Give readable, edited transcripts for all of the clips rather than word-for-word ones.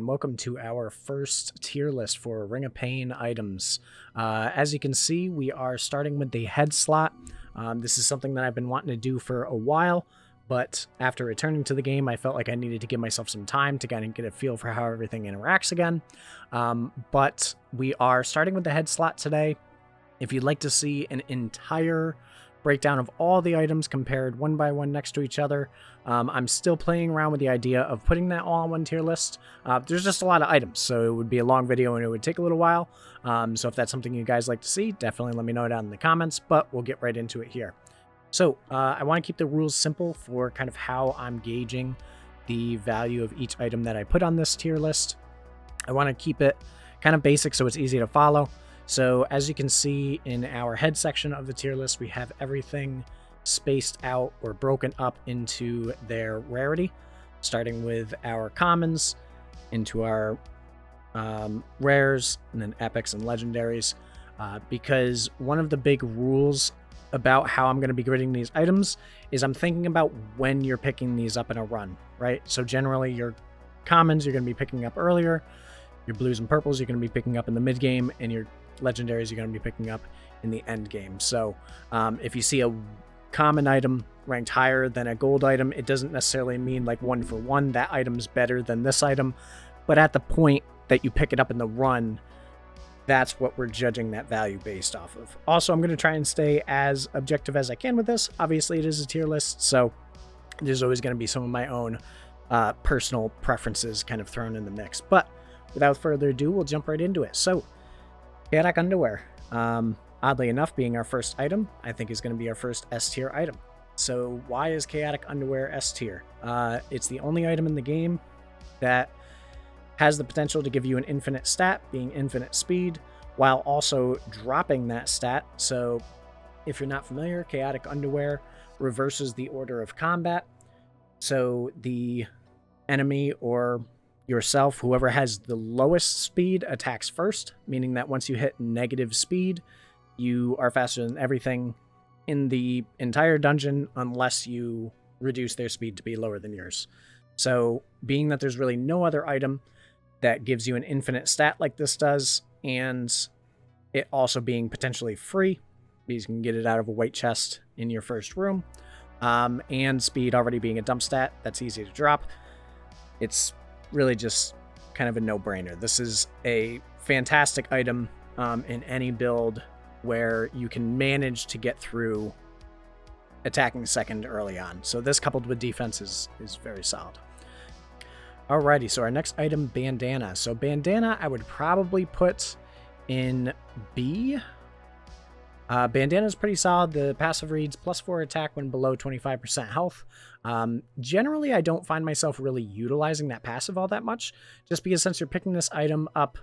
and welcome to our first tier list for Ring of Pain items. As you can see, we are starting with the head slot. This is something that I've been wanting to do for a while, but after returning to the game, I felt like I needed to give myself some time to kind of get a feel for how everything interacts again. But we are starting with the head slot today. If you'd like to see an entire breakdown of all the items compared one by one next to each other, I'm still playing around with the idea of putting that all on one tier list. There's just a lot of items, so it would be a long video and it would take a little while. So if that's something you guys like to see, definitely let me know down in the comments, but we'll get right into it here. So I want to keep the rules simple for kind of how I'm gauging the value of each item that I put on this tier list. I want to keep it kind of basic so it's easy to follow. So as you can see in our head section of the tier list, we have everything spaced out or broken up into their rarity, starting with our commons into our rares and then epics and legendaries, because one of the big rules about how I'm going to be grading these items is I'm thinking about when you're picking these up in a run, right? So generally your commons you're going to be picking up earlier, your blues and purples you're going to be picking up in the mid game, and your legendaries you're going to be picking up in the end game. So if you see a common item ranked higher than a gold item, it doesn't necessarily mean like one for one that item's better than this item, but at the point that you pick it up in the run, that's what we're judging that value based off of. Also, I'm going to try and stay as objective as I can with this. Obviously it is a tier list, so there's always going to be some of my own personal preferences kind of thrown in the mix, but without further ado, we'll jump right into it. So Chaotic Underwear, oddly enough, being our first item, I think is going to be our first S tier item. So why is Chaotic Underwear S tier? It's the only item in the game that has the potential to give you an infinite stat, being infinite speed, while also dropping that stat. So if you're not familiar, Chaotic Underwear reverses the order of combat. So the enemy or yourself, whoever has the lowest speed, attacks first, meaning that once you hit negative speed, you are faster than everything in the entire dungeon unless you reduce their speed to be lower than yours. So being that there's really no other item that gives you an infinite stat like this does, and it also being potentially free, because you can get it out of a white chest in your first room, and speed already being a dump stat that's easy to drop, it's really just kind of a no-brainer. This is a fantastic item in any build where you can manage to get through attacking second early on. So this coupled with defense is very solid. Alrighty, so our next item, Bandana. So Bandana I would probably put in B. Bandana is pretty solid. The passive reads +4 attack when below 25% health. Generally, I don't find myself really utilizing that passive all that much, just because since you're picking this item up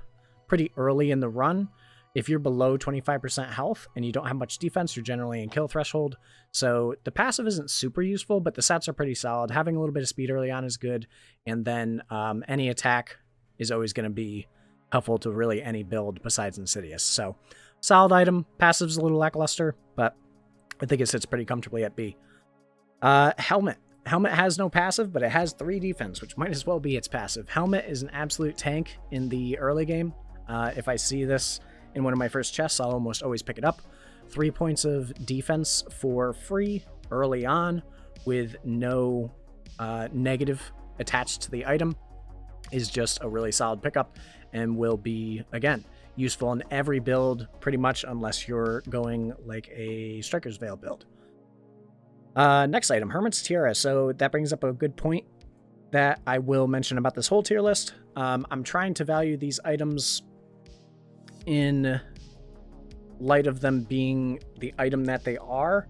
pretty early in the run, if you're below 25% health and you don't have much defense, you're generally in kill threshold. So the passive isn't super useful, but the stats are pretty solid. Having a little bit of speed early on is good, and then any attack is always going to be helpful to really any build besides Insidious. So solid item. Passive's a little lackluster, but I think it sits pretty comfortably at B. Helmet. Helmet has no passive, but it has 3 defense, which might as well be its passive. Helmet is an absolute tank in the early game. If I see this in one of my first chests, I'll almost always pick it up. 3 points of defense for free early on with no negative attached to the item is just a really solid pickup and will be, again, useful in every build pretty much, unless you're going like a Striker's Veil build. Next item, Hermits Tia. So that brings up a good point that I will mention about this whole tier list. I'm trying to value these items in light of them being the item that they are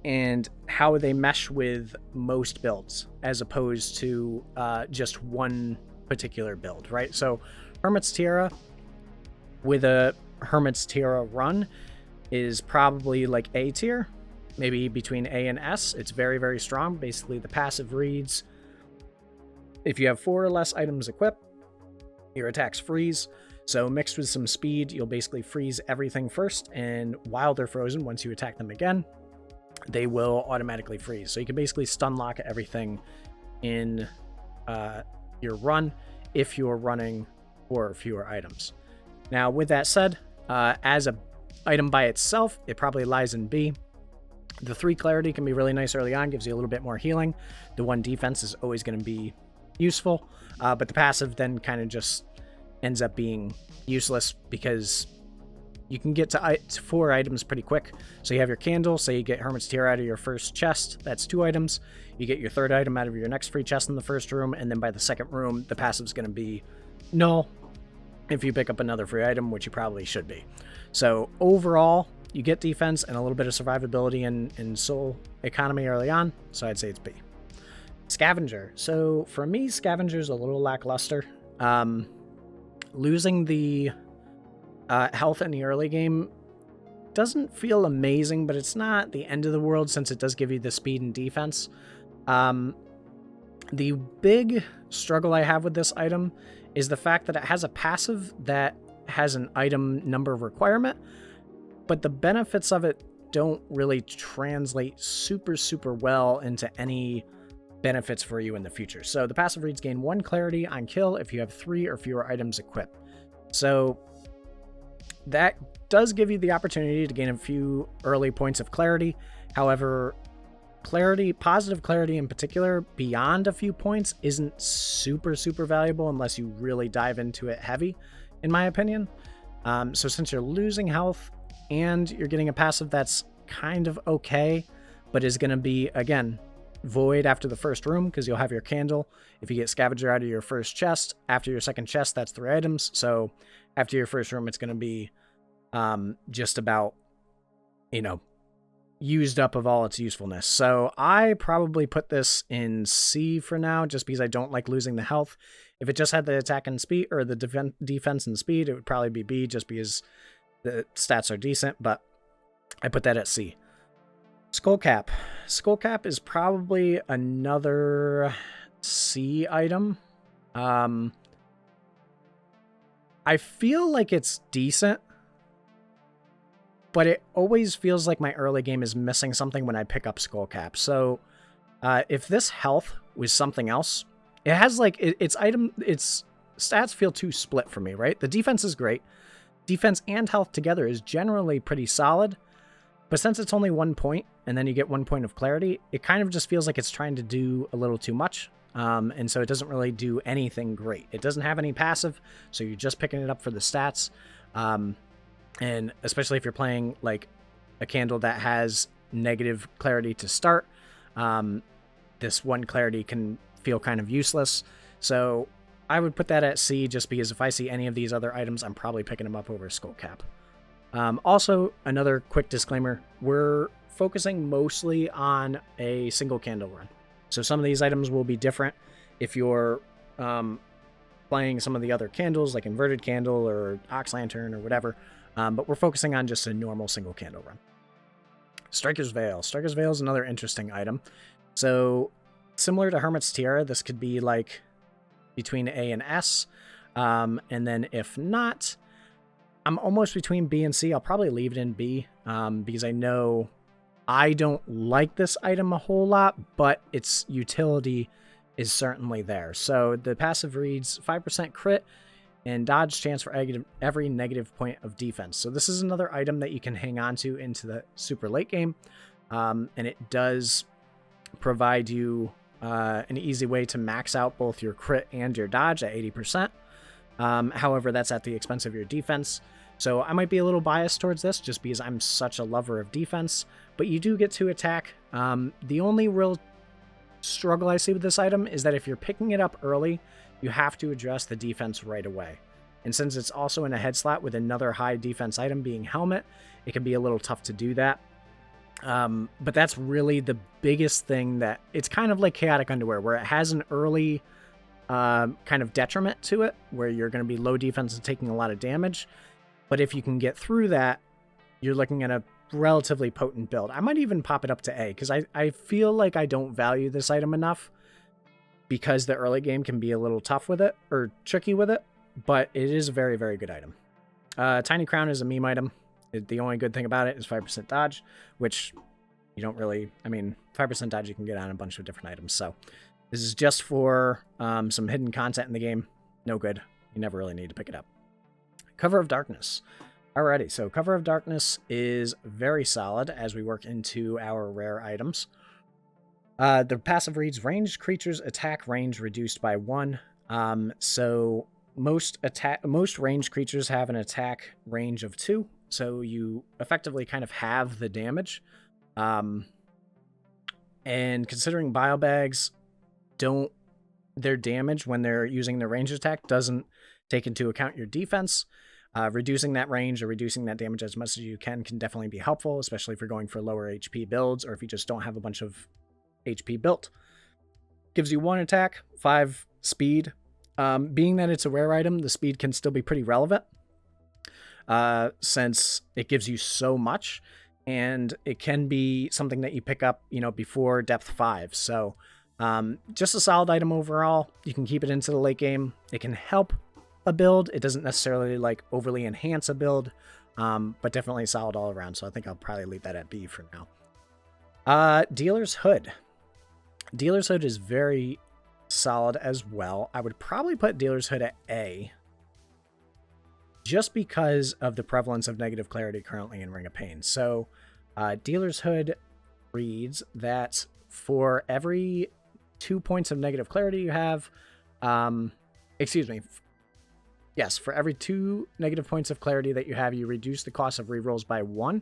and how they mesh with most builds as opposed to just one particular build, right? So Hermits Tia with a Hermits Tia run is probably like A tier, maybe between A and S. It's very, very strong. Basically, the passive reads, if you have 4 or less items equipped, your attacks freeze. So mixed with some speed, you'll basically freeze everything first, and while they're frozen, once you attack them again, they will automatically freeze. So you can basically stun lock everything in your run, if you're running 4 or fewer items. Now, with that said, as a item by itself, it probably lies in B. The 3 clarity can be really nice early on, gives you a little bit more healing. The 1 defense is always going to be useful, but the passive then kind of just ends up being useless because you can get to 4 items pretty quick. So you have your candle, say you get Hermits Tia out of your first chest, that's 2 items. You get your 3rd item out of your next free chest in the first room, and then by the 2nd room, the passive's going to be null if you pick up another free item, which you probably should be. So overall, you get defense and a little bit of survivability and soul economy early on, so I'd say it's B. Scavenger. So for me, Scavenger's a little lackluster. Losing the health in the early game doesn't feel amazing, but it's not the end of the world since it does give you the speed and defense. The big struggle I have with this item is the fact that it has a passive that has an item number requirement, but the benefits of it don't really translate super well into any benefits for you in the future. So the passive reads gain 1 clarity on kill if you have 3 or fewer items equipped. So that does give you the opportunity to gain a few early points of clarity. However, positive clarity in particular, beyond a few points, isn't super valuable unless you really dive into it heavy, in my opinion. So since you're losing health and you're getting a passive that's kind of okay, but is going to be, again, void after the first room because you'll have your candle. If you get Scavenger out of your first chest, after your second chest, that's 3 items. So after your first room, it's going to be just about, used up of all its usefulness. So I probably put this in C for now, just because I don't like losing the health. If it just had the attack and speed, or the defense and speed, it would probably be B, just because the stats are decent, but I put that at C. Skullcap. Skullcap is probably another C item. I feel like it's decent, but it always feels like my early game is missing something when I pick up Skullcap. So if this health was something else, it has like its stats feel too split for me, right? The defense is great. Defense and health together is generally pretty solid, but since it's only 1 point and then you get 1 point of clarity, it kind of just feels like it's trying to do a little too much. And so it doesn't really do anything great. It doesn't have any passive, so you're just picking it up for the stats. And especially if you're playing like a candle that has negative clarity to start, this 1 clarity can feel kind of useless. So I would put that at C, just because if I see any of these other items, I'm probably picking them up over Skullcap. Also, another quick disclaimer, we're focusing mostly on a single candle run. So some of these items will be different if you're playing some of the other candles, like Inverted Candle or Ox Lantern or whatever. But we're focusing on just a normal single candle run. Striker's Veil. Striker's Veil is another interesting item. So similar to Hermits Tia, this could be like between A and S. And then if not, I'm almost between B and C. I'll probably leave it in B because I know I don't like this item a whole lot, but its utility is certainly there. So the passive reads 5% crit and dodge chance for every negative point of defense. So this is another item that you can hang on to into the super late game. And it does provide you an easy way to max out both your crit and your dodge at 80%. However, that's at the expense of your defense. So I might be a little biased towards this just because I'm such a lover of defense, but you do get to attack. The only real struggle I see with this item is that if you're picking it up early, you have to address the defense right away. And since it's also in a head slot with another high defense item being Helmet, it can be a little tough to do that. But that's really the biggest thing, that it's kind of like Chaotic Underwear, where it has an early kind of detriment to it, where you're going to be low defense and taking a lot of damage. But if you can get through that, you're looking at a relatively potent build. I might even pop it up to A, because I feel like I don't value this item enough, because the early game can be a little tough with it, or tricky with it, but it is a very, very good item. Tiny Crown is a meme item. The only good thing about it is 5% dodge, which you don't really, 5% dodge you can get on a bunch of different items. So this is just for some hidden content in the game. no good. You never really need to pick it up. Cover of Darkness. Alrighty, so Cover of Darkness is very solid as we work into our rare items. The passive reads ranged creatures attack range reduced by 1. So most ranged creatures have an attack range of 2, so you effectively kind of have the damage. And considering biobags their damage when they're using their ranged attack doesn't take into account your defense. Reducing that range or reducing that damage as much as you can definitely be helpful, especially if you're going for lower HP builds or if you just don't have a bunch of HP built. Gives you 1 attack, 5 speed. Being that it's a rare item, the speed can still be pretty relevant since it gives you so much, and it can be something that you pick up, before depth 5. So just a solid item overall. You can keep it into the late game. It can help a build. It doesn't necessarily overly enhance a build, but definitely solid all around. So I think I'll probably leave that at B for now. Dealer's Hood. Dealer's Hood is very solid as well. I would probably put Dealer's Hood at A, just because of the prevalence of negative clarity currently in Ring of Pain. So Dealer's Hood reads that for every 2 points of negative clarity you have, Yes, for every 2 negative points of clarity that you have, you reduce the cost of rerolls by 1.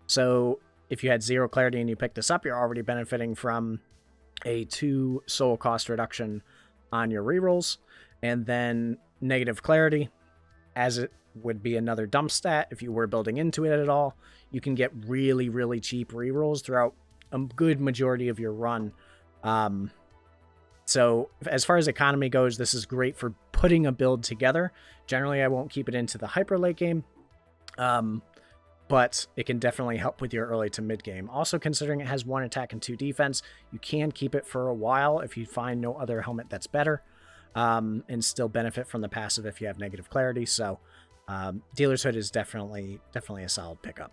So if you had 0 clarity and you pick this up, you're already benefiting from a 2 soul cost reduction on your rerolls. And then negative clarity, as it would be another dump stat if you were building into it at all, you can get really, really cheap rerolls throughout a good majority of your run. So as far as economy goes, this is great for putting a build together. Generally, I won't keep it into the hyper late game, but it can definitely help with your early to mid game. Also, considering it has 1 attack and 2 defense, you can keep it for a while if you find no other helmet that's better, and still benefit from the passive if you have negative clarity. So Dealer's Hood is definitely a solid pickup.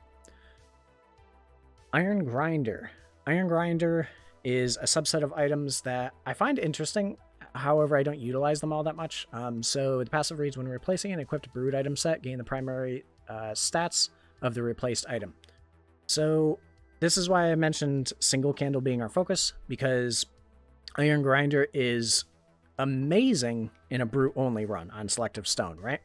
Iron Grinder. Iron Grinder is a subset of items that I find interesting. However, I don't utilize them all that much. So the passive reads, when replacing an equipped brood item set, gain the primary stats of the replaced item. So this is why I mentioned single candle being our focus, because Iron Grinder is amazing in a brute only run on selective stone, right?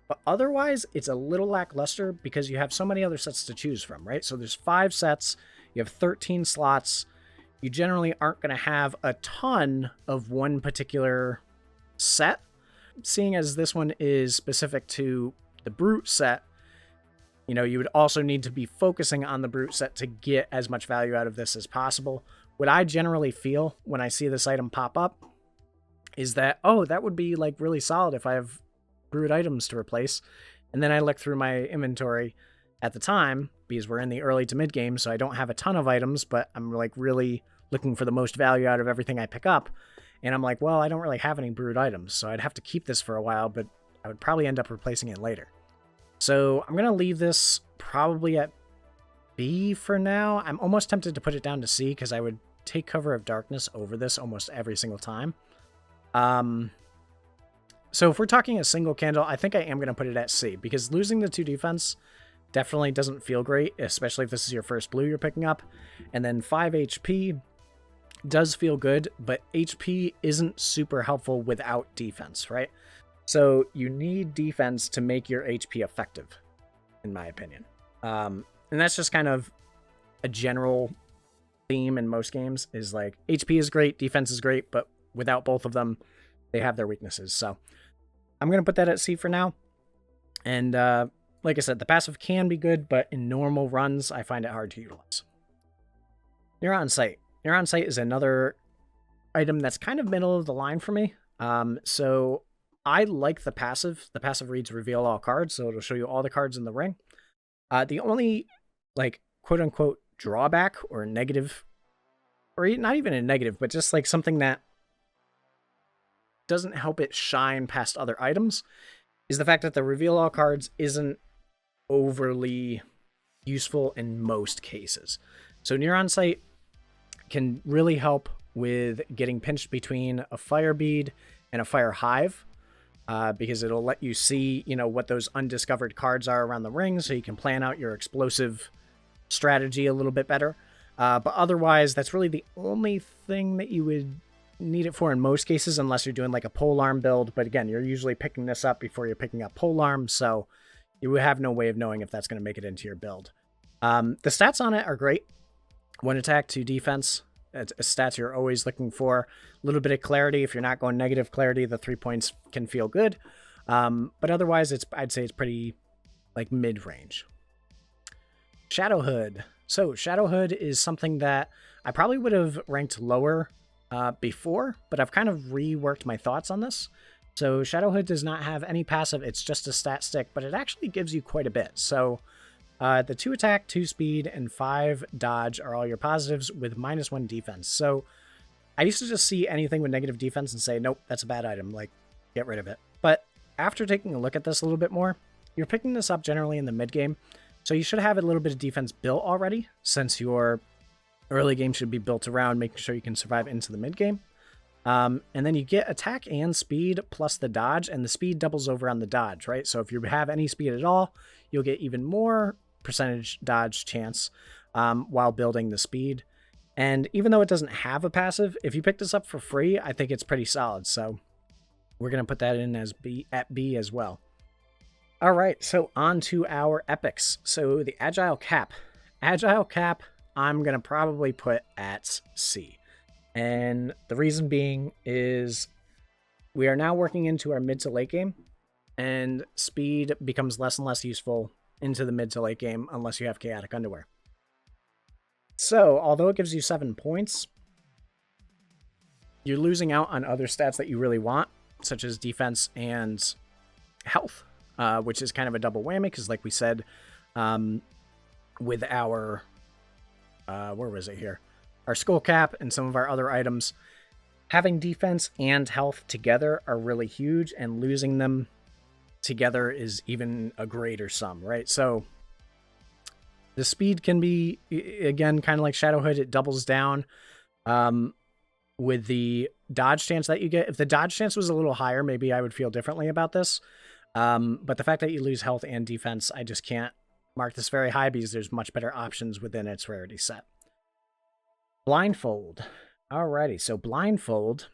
But otherwise, it's a little lackluster because you have so many other sets to choose from, right? So there's 5 sets, you have 13 slots. You generally aren't going to have a ton of one particular set. Seeing as this one is specific to the brute set, you would also need to be focusing on the brute set to get as much value out of this as possible. What I generally feel when I see this item pop up is that, oh, that would be really solid if I have brute items to replace. And then I look through my inventory at the time, because we're in the early to mid game, so I don't have a ton of items, but I'm really looking for the most value out of everything I pick up. And I'm like, well, I don't really have any brute items, so I'd have to keep this for a while, but I would probably end up replacing it later. So I'm going to leave this probably at B for now. I'm almost tempted to put it down to C, because I would take Cover of Darkness over this almost every single time. So if we're talking a single candle, I think I am going to put it at C, because losing the 2 defense definitely doesn't feel great, especially if this is your first blue you're picking up. And then 5 HP does feel good, but HP isn't super helpful without defense, right? So you need defense to make your HP effective, in my opinion. And that's just kind of a general theme in most games, is HP is great, defense is great, but without both of them, they have their weaknesses. So I'm going to put that at C for now. And like I said, the passive can be good, but in normal runs, I find it hard to utilize. Neuron Site. Neuron Site is another item that's kind of middle of the line for me. So I like the passive. The passive reads reveal all cards, so it'll show you all the cards in the ring. The only, quote-unquote drawback or negative, or not even a negative, but just something that doesn't help it shine past other items, is the fact that the reveal all cards isn't overly useful in most cases. So Neuron Site can really help with getting pinched between a fire bead and a fire hive. because it'll let you see, what those undiscovered cards are around the ring, so you can plan out your explosive strategy a little bit better. But otherwise, that's really the only thing that you would need it for in most cases, unless you're doing like a polearm build. But again, you're usually picking this up before you're picking up polearm, so you would have no way of knowing if that's going to make it into your build. The stats on it are great. 1 attack, 2 defense. It's stats you're always looking for. A little bit of clarity. If you're not going negative clarity, the 3 points can feel good. But otherwise, I'd say it's pretty like mid-range. Shadoow Hood. So Shadoow Hood is something that I probably would have ranked lower before, but I've kind of reworked my thoughts on this. So Shadoow Hood does not have any passive. It's just a stat stick, but it actually gives you quite a bit. So the 2 attack, 2 speed, and 5 dodge are all your positives with -1 defense. So I used to just see anything with negative defense and say, nope, that's a bad item. Like, get rid of it. But after taking a look at this a little bit more, you're picking this up generally in the mid game. So you should have a little bit of defense built already, since your early game should be built around making sure you can survive into the mid game. And then you get attack and speed plus the dodge, and the speed doubles over on the dodge, right? So if you have any speed at all, you'll get even more percentage dodge chance while building the speed. And even though it doesn't have a passive, if you pick this up for free, I think it's pretty solid. So we're going to put that in as at B as well. All right, so on to our epics. So the Agile Cap. Agile Cap, I'm going to probably put at C. And the reason being is we are now working into our mid to late game, and speed becomes less and less useful into the mid to late game unless you have Chaotic Underwear. So, although it gives you 7 points, you're losing out on other stats that you really want, such as defense and health, which is kind of a double whammy, because like we said, with our, where was it here? Our Skullcap and some of our other items, having defense and health together are really huge, and losing them together is even a greater sum, right? So the speed can be, again, kind of like Shadoow Hood, it doubles down with the dodge chance that you get. If the dodge chance was a little higher, maybe I would feel differently about this. But the fact that you lose health and defense, I just can't mark this very high because there's much better options within its rarity set. Blindfold. Alrighty, so Blindfold.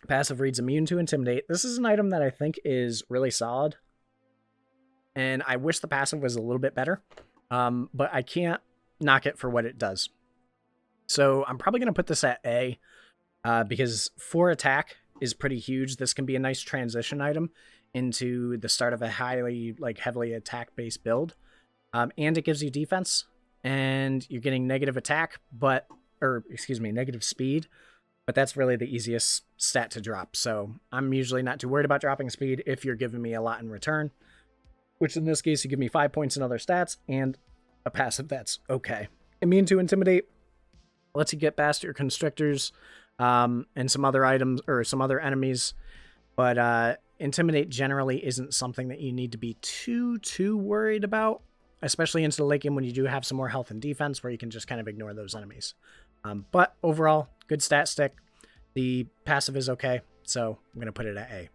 Passive reads immune to intimidate. This is an item that I think is really solid, and I wish the passive was a little bit better, but I can't knock it for what it does. So I'm probably going to put this at A, because 4 attack is pretty huge. This can be a nice transition item into the start of a highly, heavily attack-based build, and it gives you defense, and you're getting negative attack, negative speed. But that's really the easiest stat to drop. So I'm usually not too worried about dropping speed if you're giving me a lot in return, which in this case, you give me 5 points in other stats and a passive that's okay. Immune to intimidate lets you get past your constrictors and some other items or some other enemies. But intimidate generally isn't something that you need to be too worried about, especially into the late game when you do have some more health and defense where you can just kind of ignore those enemies. But overall, good stat stick. The passive is okay, so I'm going to put it at A.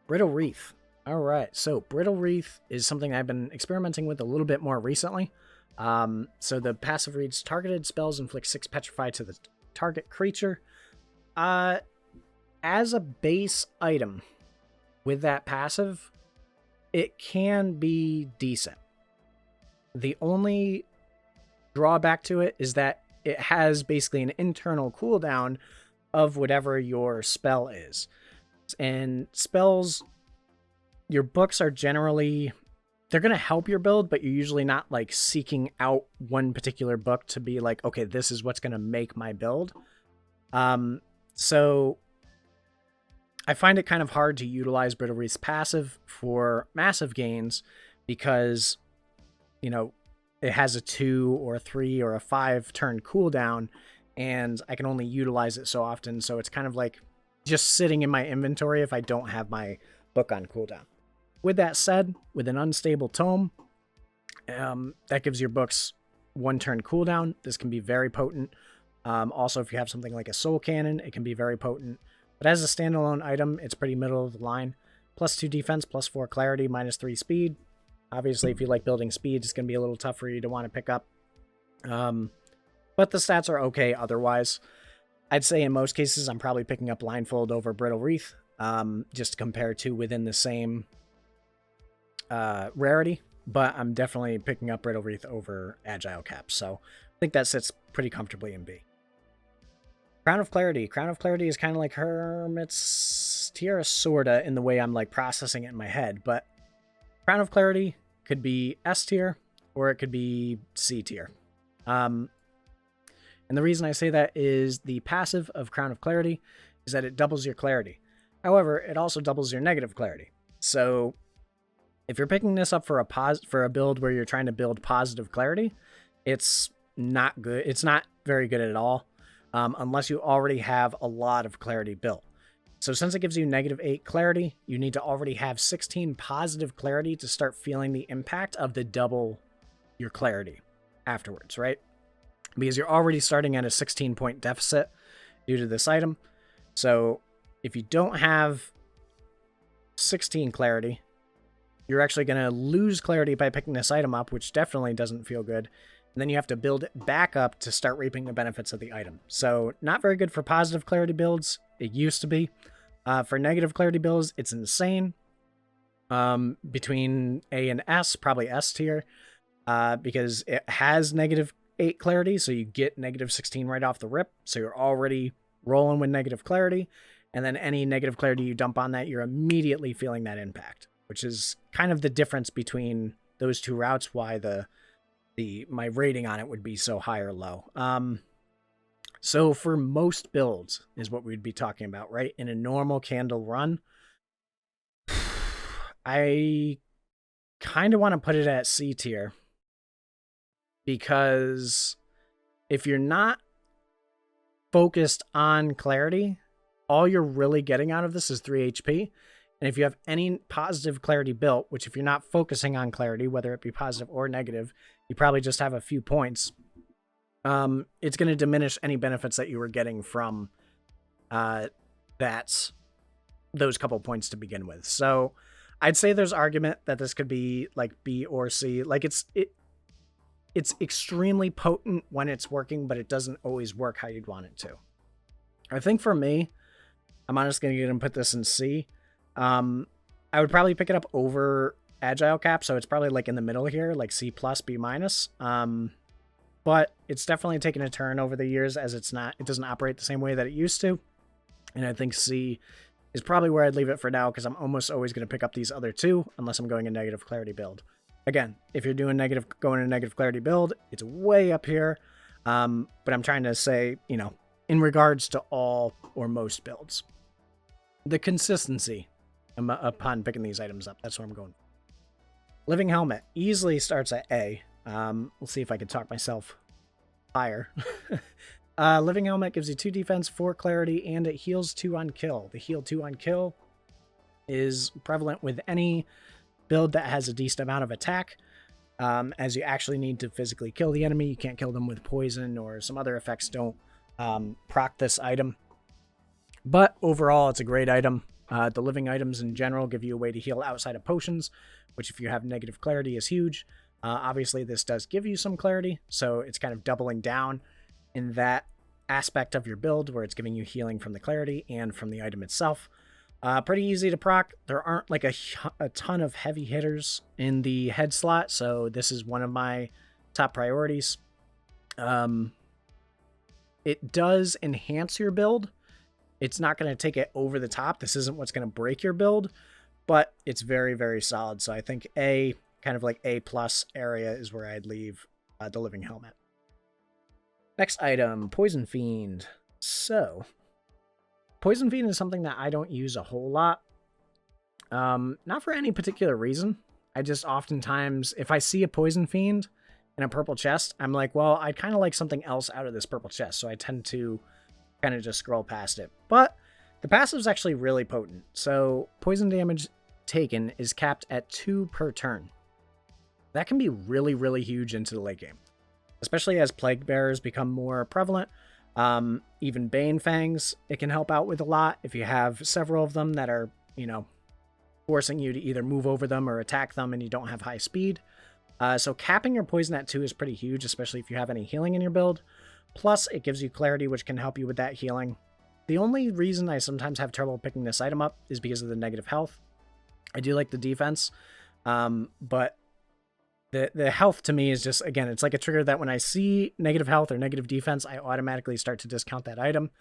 Brittle Wreath. All right, so Brittle Wreath is something I've been experimenting with a little bit more recently. So the passive reads, targeted spells inflict 6 petrify to the target creature. As a base item with that passive, it can be decent. The only drawback to it is that it has basically an internal cooldown of whatever your spell is. And spells, your books are generally, they're going to help your build, but you're usually not seeking out one particular book to be like, okay, this is what's going to make my build. So I find it kind of hard to utilize Brittle Wreath's passive for massive gains because, it has a 2 or a 3 or a 5 turn cooldown, and I can only utilize it so often. So it's kind of like just sitting in my inventory if I don't have my book on cooldown. With that said, with an unstable tome, that gives your books 1 turn cooldown. This can be very potent. Also, if you have something like a soul cannon, it can be very potent. But as a standalone item, it's pretty middle of the line. +2 defense, +4 clarity, -3 speed. Obviously, if you like building speed, it's going to be a little tough for you to want to pick up. But the stats are okay otherwise. I'd say in most cases, I'm probably picking up Blindfold over Brittle Wreath, just compared to within the same rarity. But I'm definitely picking up Brittle Wreath over Agile Cap. So I think that sits pretty comfortably in B. Crown of Clarity. Crown of Clarity is kind of like Hermits Tia, sorta, in the way I'm like processing it in my head. But Crown of Clarity could be S tier or it could be C tier. And the reason I say that is the passive of Crown of Clarity is that it doubles your clarity. However, it also doubles your negative clarity. So if you're picking this up for a build where you're trying to build positive clarity, it's not good. It's not very good at all. Unless you already have a lot of clarity built. So since it gives you -8 clarity, you need to already have 16 positive clarity to start feeling the impact of the double your clarity afterwards, right? Because you're already starting at a 16-point deficit due to this item. So if you don't have 16 clarity, you're actually going to lose clarity by picking this item up, which definitely doesn't feel good. And then you have to build it back up to start reaping the benefits of the item. So not very good for positive clarity builds. It used to be. For negative clarity builds, it's insane. Between A and S, probably S tier, because it has -8 clarity, so you get -16 right off the rip. So you're already rolling with negative clarity. And then any negative clarity you dump on that, you're immediately feeling that impact, which is kind of the difference between those two routes, why my rating on it would be so high or low. So for most builds is what we'd be talking about, right? In a normal candle run, I kind of want to put it at C tier because if you're not focused on clarity, all you're really getting out of this is 3 HP. And if you have any positive clarity built, which if you're not focusing on clarity, whether it be positive or negative, you probably just have a few points. It's going to diminish any benefits that you were getting from those couple points to begin with. So I'd say there's argument that this could be like B or C. Like it's extremely potent when it's working, but it doesn't always work how you'd want it to. I think for me, I'm honestly going to get and put this in C. I would probably pick it up over Agile Cap, so it's probably like in the middle here, like C+, B-. But it's definitely taken a turn over the years as it doesn't operate the same way that it used to. And I think C is probably where I'd leave it for now because I'm almost always going to pick up these other two unless I'm going a negative clarity build. Again, if you're going a negative clarity build, it's way up here. But I'm trying to say, in regards to all or most builds. The consistency upon picking these items up. That's where I'm going. Living Helmet easily starts at A. We'll see if I can talk myself higher. Living Helmet gives you 2 defense, 4 clarity, and it heals 2 on kill. The heal 2 on kill is prevalent with any build that has a decent amount of attack. As you actually need to physically kill the enemy. You can't kill them with poison or some other effects don't proc this item. But overall, it's a great item. The living items in general give you a way to heal outside of potions, which if you have negative clarity is huge. Obviously, this does give you some clarity, so it's kind of doubling down in that aspect of your build where it's giving you healing from the clarity and from the item itself. Pretty easy to proc. There aren't like a ton of heavy hitters in the head slot, so this is one of my top priorities. It does enhance your build. It's not going to take it over the top. This isn't what's going to break your build, but it's very, very solid. So I think A, kind of like A+ area is where I'd leave the Living Helmet. Next item, Poison Fiend. So, Poison Fiend is something that I don't use a whole lot. Not for any particular reason. I just oftentimes, if I see a Poison Fiend in a purple chest, I'm like, well, I'd kind of like something else out of this purple chest. So I tend to kind of just scroll past it. But the passive is actually really potent. So poison damage taken is capped at 2 per turn. That can be really, really huge into the late game, especially as plague bearers become more prevalent. Even Bane Fangs, it can help out with a lot if you have several of them that are, forcing you to either move over them or attack them and you don't have high speed. So capping your poison at 2 is pretty huge, especially if you have any healing in your build. Plus, it gives you clarity, which can help you with that healing. The only reason I sometimes have trouble picking this item up is because of the negative health. I do like the defense, but the health to me is just, again, it's like a trigger that when I see negative health or negative defense, I automatically start to discount that item.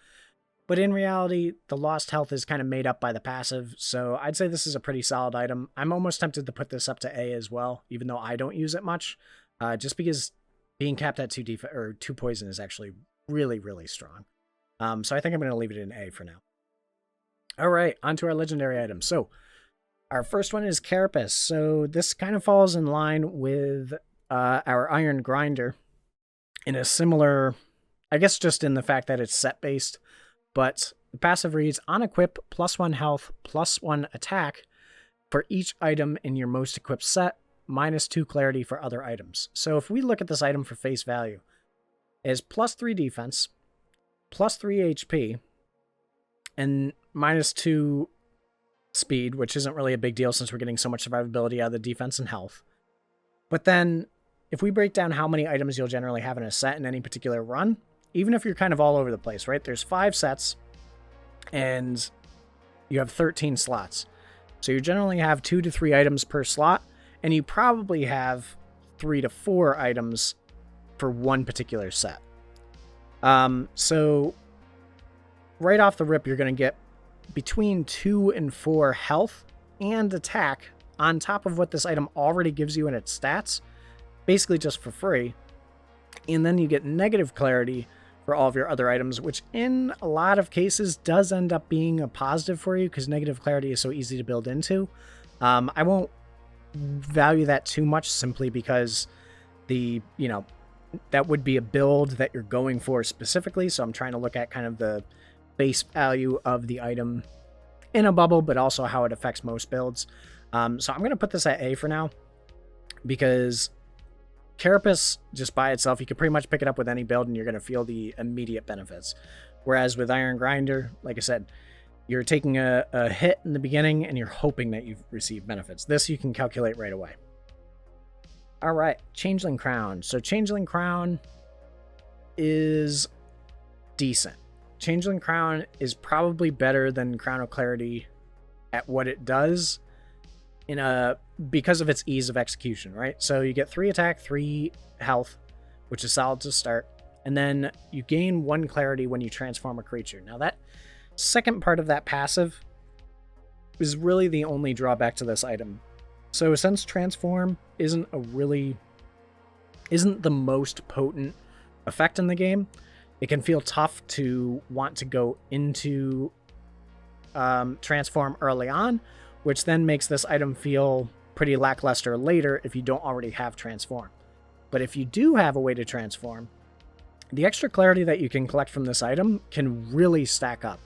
But in reality, the lost health is kind of made up by the passive, so I'd say this is a pretty solid item. I'm almost tempted to put this up to A as well, even though I don't use it much, just because being capped at 2 poison is actually really, really strong. So I think I'm going to leave it in A for now. All right, on to our legendary items. So our first one is Carapace. So this kind of falls in line with our Iron Grinder in a similar, I guess just in the fact that it's set-based, but the passive reads, on equip, +1 health, +1 attack for each item in your most equipped set, -2 clarity for other items. So if we look at this item for face value, it is +3 defense, +3 HP, and -2 speed, which isn't really a big deal since we're getting so much survivability out of the defense and health. But then if we break down how many items you'll generally have in a set in any particular run, even if you're kind of all over the place, right? There's 5 sets and you have 13 slots. So you generally have 2 to 3 items per slot, and you probably have 3 to 4 items for one particular set. So right off the rip, you're going to get between 2 and 4 health and attack on top of what this item already gives you in its stats, basically just for free. And then you get negative clarity for all of your other items, which in a lot of cases does end up being a positive for you because negative clarity is so easy to build into. I won't value that too much simply because that would be a build that you're going for specifically. So I'm trying to look at kind of the base value of the item in a bubble, but also how it affects most builds. So I'm going to put this at A for now because Carapace, just by itself, you can pretty much pick it up with any build and you're going to feel the immediate benefits. Whereas with Iron Grinder, like I said, you're taking a hit in the beginning and you're hoping that you've received benefits. This you can calculate right away. All right, Changeling Crown. So Changeling Crown is decent. Changeling Crown is probably better than Crown of Clarity at what it does because of its ease of execution, right? So you get 3 attack, 3 health, which is solid to start, and then you gain 1 clarity when you transform a creature. Now that second part of that passive is really the only drawback to this item. So since transform isn't the most potent effect in the game, it can feel tough to want to go into transform early on, which then makes this item feel pretty lackluster later if you don't already have transform. But if you do have a way to transform, the extra clarity that you can collect from this item can really stack up.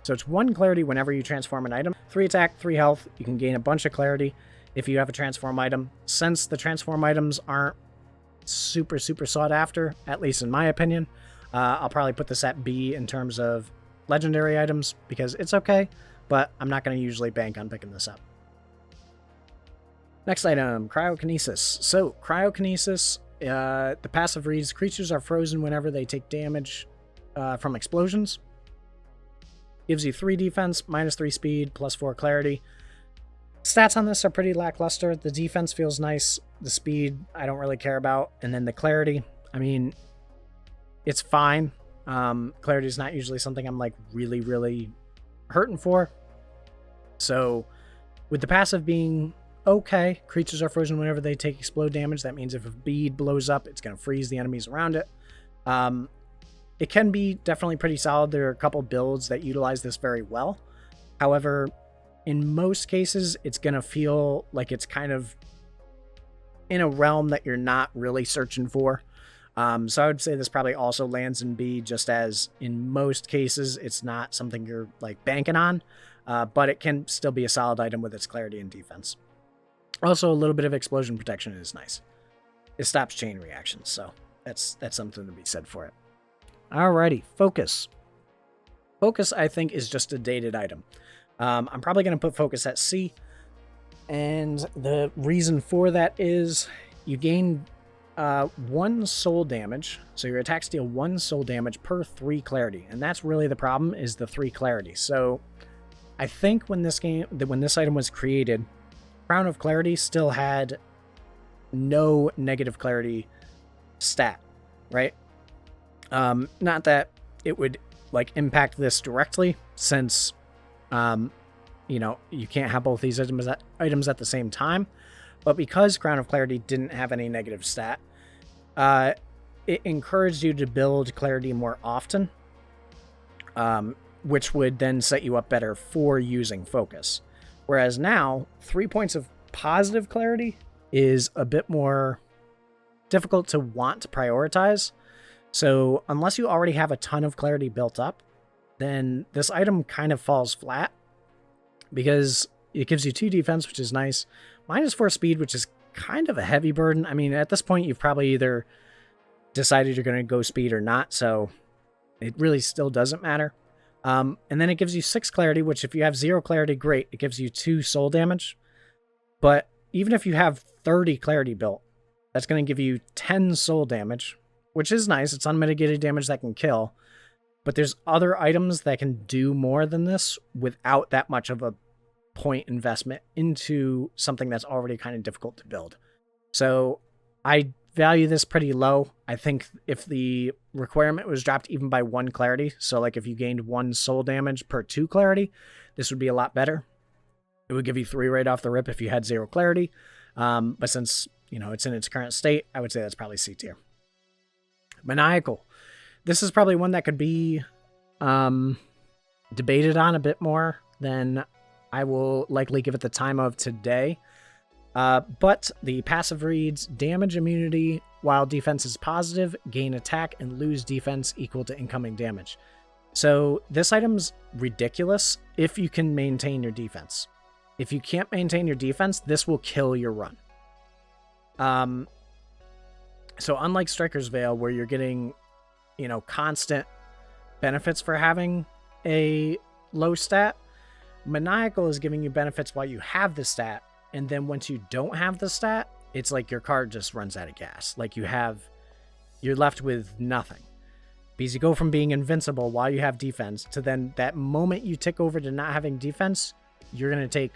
So it's 1 clarity whenever you transform an item, 3 attack, 3 health, you can gain a bunch of clarity if you have a transform item. Since the transform items aren't super sought after, at least in my opinion, I'll probably put this at B in terms of legendary items because it's okay, but I'm not going to usually bank on picking this up. Next item, Cryokinesis. So Cryokinesis, the passive reads, creatures are frozen whenever they take damage from explosions. Gives you 3 defense, -3 speed, +4 clarity. Stats on this are pretty lackluster. The defense feels nice. The speed, I don't really care about. And then the clarity, I mean, it's fine. Clarity is not usually something I'm like really hurting for. So with the passive being okay, creatures are frozen whenever they take explode damage. That means if a bead blows up, it's going to freeze the enemies around it. It can be definitely pretty solid. There are a couple builds that utilize this very well. However, in most cases, it's going to feel like it's kind of in a realm that you're not really searching for. So I would say this probably also lands in B, just as in most cases, it's not something you're like banking on, but it can still be a solid item with its clarity and defense. Also, a little bit of explosion protection is nice. It stops chain reactions, so that's something to be said for it. Alrighty, focus. Focus, I think, is just a dated item. I'm probably going to put focus at C. And the reason for that is you gain 1 soul damage. So your attacks deal 1 soul damage per 3 clarity. And that's really the problem, is the 3 clarity. So I think when this item was created, Crown of Clarity still had no negative clarity stat, right? Not that it would like impact this directly, since you can't have both these items at the same time, but because Crown of Clarity didn't have any negative stat, it encouraged you to build clarity more often, which would then set you up better for using focus. Whereas now, 3 points of positive clarity is a bit more difficult to want to prioritize. So unless you already have a ton of clarity built up, then this item kind of falls flat, because it gives you 2 defense, which is nice, -4 speed, which is kind of a heavy burden. I mean, at this point, you've probably either decided you're going to go speed or not, so it really still doesn't matter. And then it gives you 6 clarity, which if you have 0 clarity, great. It gives you 2 soul damage. But even if you have 30 clarity built, that's going to give you 10 soul damage, which is nice. It's unmitigated damage that can kill. But there's other items that can do more than this without that much of a point investment into something that's already kind of difficult to build. So I value this pretty low. I think if the requirement was dropped even by 1 clarity, so like if you gained 1 soul damage per 2 clarity, this would be a lot better. It would give you 3 right off the rip if you had 0 clarity. But since, it's in its current state, I would say that's probably C tier. Maniacal. This is probably one that could be debated on a bit more than I will likely give it the time of today. But the passive reads damage immunity while defense is positive, gain attack, and lose defense equal to incoming damage. So this item's ridiculous if you can maintain your defense. If you can't maintain your defense, this will kill your run. So unlike Striker's Veil, where you're getting, constant benefits for having a low stat, Maniacal is giving you benefits while you have the stat, and then once you don't have the stat, it's like your card just runs out of gas. Like you're left with nothing. Because you go from being invincible while you have defense to then that moment you tick over to not having defense, you're going to take,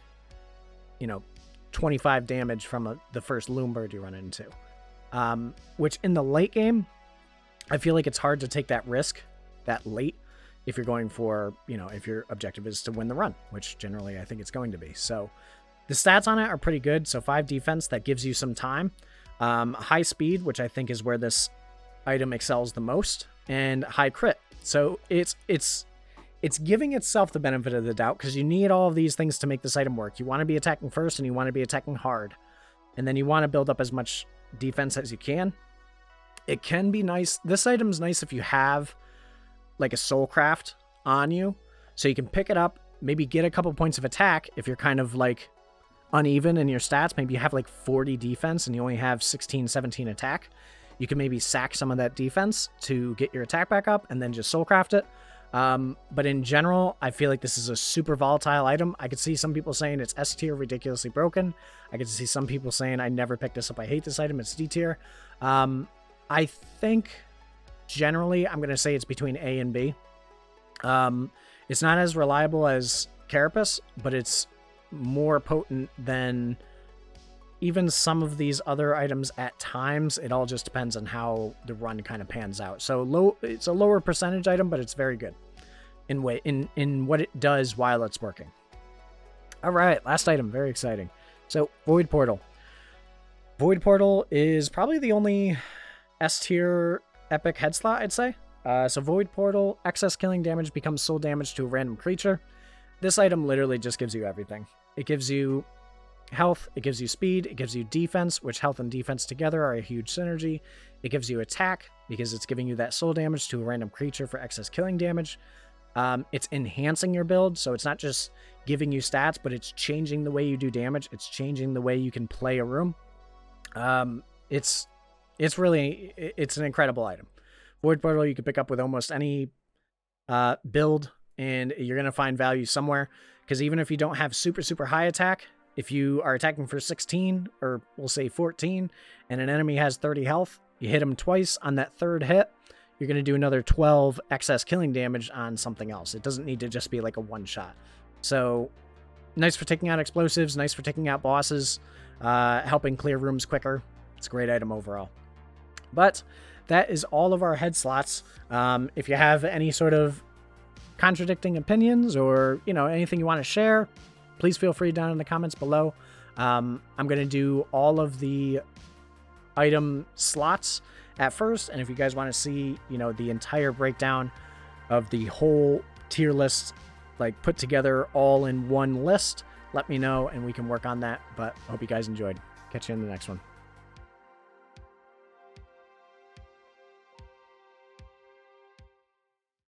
25 damage from the first loom bird you run into. Which in the late game, I feel like it's hard to take that risk that late if you're going for, if your objective is to win the run, which generally I think it's going to be. So the stats on it are pretty good. So 5 defense, that gives you some time. High speed, which I think is where this item excels the most, and high crit. So it's giving itself the benefit of the doubt, because you need all of these things to make this item work. You want to be attacking first, and you want to be attacking hard. And then you want to build up as much defense as you can. It can be nice. This item's nice if you have like a Soulcraft on you, so you can pick it up, maybe get a couple points of attack if you're kind of like uneven in your stats. Maybe you have like 40 defense and you only have 16, 17 attack. You can maybe sack some of that defense to get your attack back up and then just Soulcraft it. But in general, I feel like this is a super volatile item. I could see some people saying it's S tier, ridiculously broken. I could see some people saying I never picked this up, I hate this item, it's D tier. I think generally I'm going to say it's between A and B. It's not as reliable as Carapace, but it's more potent than even some of these other items at times. It all just depends on how the run kind of pans out. So it's a lower percentage item, but it's very good in what it does while it's working. All right, last item, very exciting. So Void Portal. Void Portal is probably the only S tier epic head slot, I'd say. So Void Portal, excess killing damage becomes soul damage to a random creature. This item literally just gives you everything. It gives you health, it gives you speed, it gives you defense, which health and defense together are a huge synergy. It gives you attack, because it's giving you that soul damage to a random creature for excess killing damage. It's enhancing your build, so it's not just giving you stats, but it's changing the way you do damage. It's changing the way you can play a room. It's an incredible item. Void Portal you can pick up with almost any build, and you're going to find value somewhere, because even if you don't have super high attack, if you are attacking for 16, or we'll say 14, and an enemy has 30 health, you hit them twice on that third hit, you're going to do another 12 excess killing damage on something else. It doesn't need to just be like a one shot. So nice for taking out explosives, nice for taking out bosses, helping clear rooms quicker. It's a great item overall. But that is all of our head slots. If you have any sort of contradicting opinions, or anything you want to share, please feel free down in the comments below. I'm going to do all of the item slots at first, and if you guys want to see the entire breakdown of the whole tier list, like put together all in one list, let me know and we can work on that. But I hope you guys enjoyed. Catch you in the next one.